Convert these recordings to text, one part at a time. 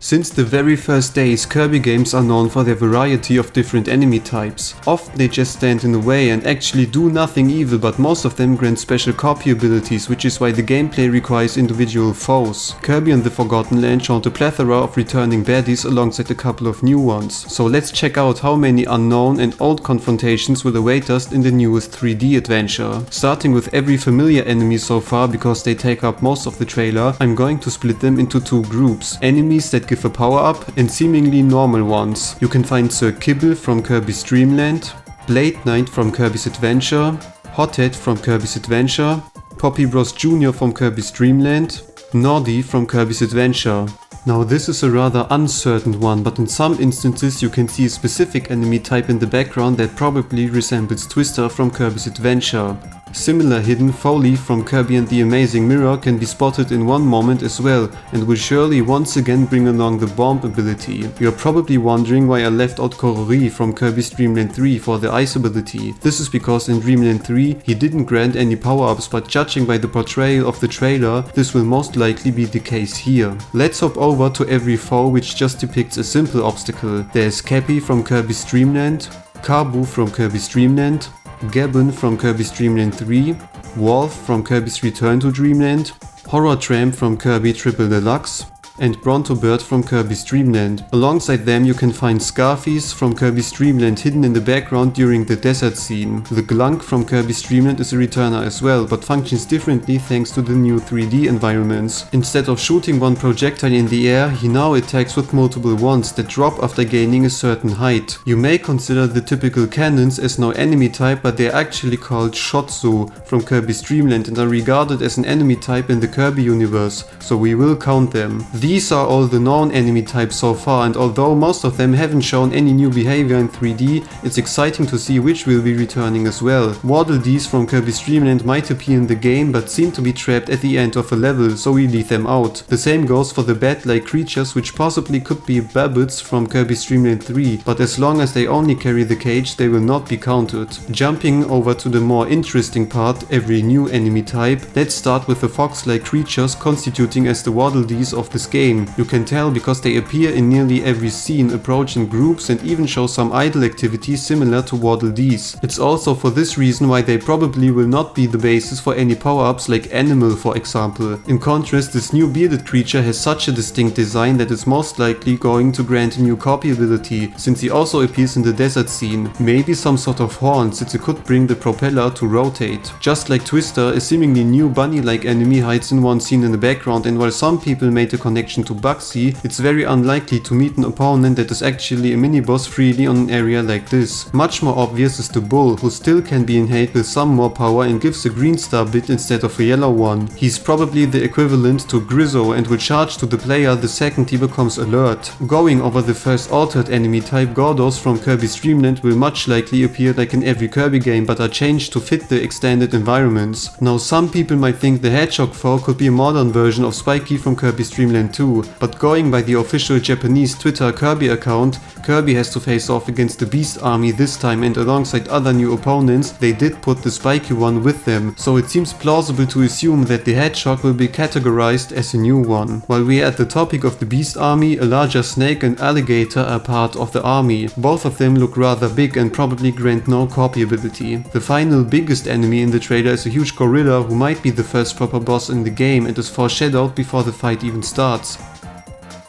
Since the very first days, Kirby games are known for their variety of different enemy types. Often they just stand in the way and actually do nothing evil, but most of them grant special copy abilities, which is why the gameplay requires individual foes. Kirby and the Forgotten Land showed a plethora of returning baddies alongside a couple of new ones. So let's check out how many unknown and old confrontations will await us in the newest 3D adventure. Starting with every familiar enemy so far, because they take up most of the trailer, I'm going to split them into two groups. Enemies that give a power up and seemingly normal ones. You can find Sir Kibble from Kirby's Dream Land, Blade Knight from Kirby's Adventure, Hothead from Kirby's Adventure, Poppy Bros Jr. from Kirby's Dream Land, Nordy from Kirby's Adventure. Now this is a rather uncertain one, but in some instances you can see a specific enemy type in the background that probably resembles Twister from Kirby's Adventure. Similar hidden Foley from Kirby and the Amazing Mirror can be spotted in one moment as well, and will surely once again bring along the bomb ability. You're probably wondering why I left out Korori from Kirby's Dream Land 3 for the ice ability. This is because in Dream Land 3 he didn't grant any power-ups, but judging by the portrayal of the trailer, this will most likely be the case here. Let's hop over to every foe, which just depicts a simple obstacle. There's Cappy from Kirby's Dream Land, Carbu from Kirby's Dream Land, Gabbon from Kirby's Dream Land 3, Wolf from Kirby's Return to Dreamland, Horror Tramp from Kirby Triple Deluxe, and Bronto Bird from Kirby's Dream Land. Alongside them you can find Scarface from Kirby's Dream Land hidden in the background during the desert scene. The Glunk from Kirby's Dream Land is a returner as well, but functions differently thanks to the new 3D environments. Instead of shooting one projectile in the air, he now attacks with multiple ones that drop after gaining a certain height. You may consider the typical cannons as no enemy type, but they are actually called Shotzu from Kirby's Dream Land and are regarded as an enemy type in the Kirby universe, so we will count them. These are all the known enemy types so far, and although most of them haven't shown any new behavior in 3D, it's exciting to see which will be returning as well. Waddle Dees from Kirby's Dream Land might appear in the game, but seem to be trapped at the end of a level, so we leave them out. The same goes for the bat-like creatures, which possibly could be Babbids from Kirby's Dream Land 3, but as long as they only carry the cage, they will not be counted. Jumping over to the more interesting part, every new enemy type, let's start with the fox-like creatures constituting as the Waddle Dees of this game. You can tell because they appear in nearly every scene, approach in groups, and even show some idle activity similar to Waddle Dees. It's also for this reason why they probably will not be the basis for any power-ups like Animal, for example. In contrast, this new bearded creature has such a distinct design that it's most likely going to grant a new copy ability, since he also appears in the desert scene. Maybe some sort of horn, since it could bring the propeller to rotate. Just like Twister, a seemingly new bunny-like enemy hides in one scene in the background, and while some people made a connection to Bugsy, it's very unlikely to meet an opponent that is actually a mini-boss freely on an area like this. Much more obvious is the Bull, who still can be inhaled with some more power and gives a green star bit instead of a yellow one. He's probably the equivalent to Grizzo and will charge to the player the second he becomes alert. Going over the first altered enemy type, Gordos from Kirby's Dream Land will much likely appear like in every Kirby game, but are changed to fit the extended environments. Now some people might think the Hedgehog foe could be a modern version of Spikey from Kirby's Dream Land 2, but going by the official Japanese Twitter Kirby account, Kirby has to face off against the Beast Army this time, and alongside other new opponents, they did put the spiky one with them, so it seems plausible to assume that the Hedgehog will be categorized as a new one. While we are at the topic of the Beast Army, a larger snake and alligator are part of the army. Both of them look rather big and probably grant no copy ability. The final biggest enemy in the trailer is a huge gorilla who might be the first proper boss in the game and is foreshadowed before the fight even starts.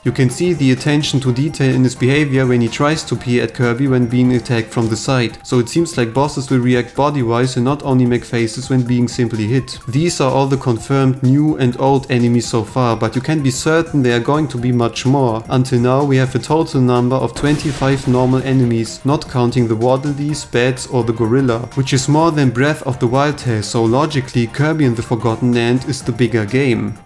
You can see the attention to detail in his behavior when he tries to peer at Kirby when being attacked from the side, so it seems like bosses will react body-wise and not only make faces when being simply hit. These are all the confirmed new and old enemies so far, but you can be certain there are going to be much more. Until now we have a total number of 25 normal enemies, not counting the Waddle Dees, bats or the gorilla, which is more than Breath of the Wild has, so logically Kirby and the Forgotten Land is the bigger game.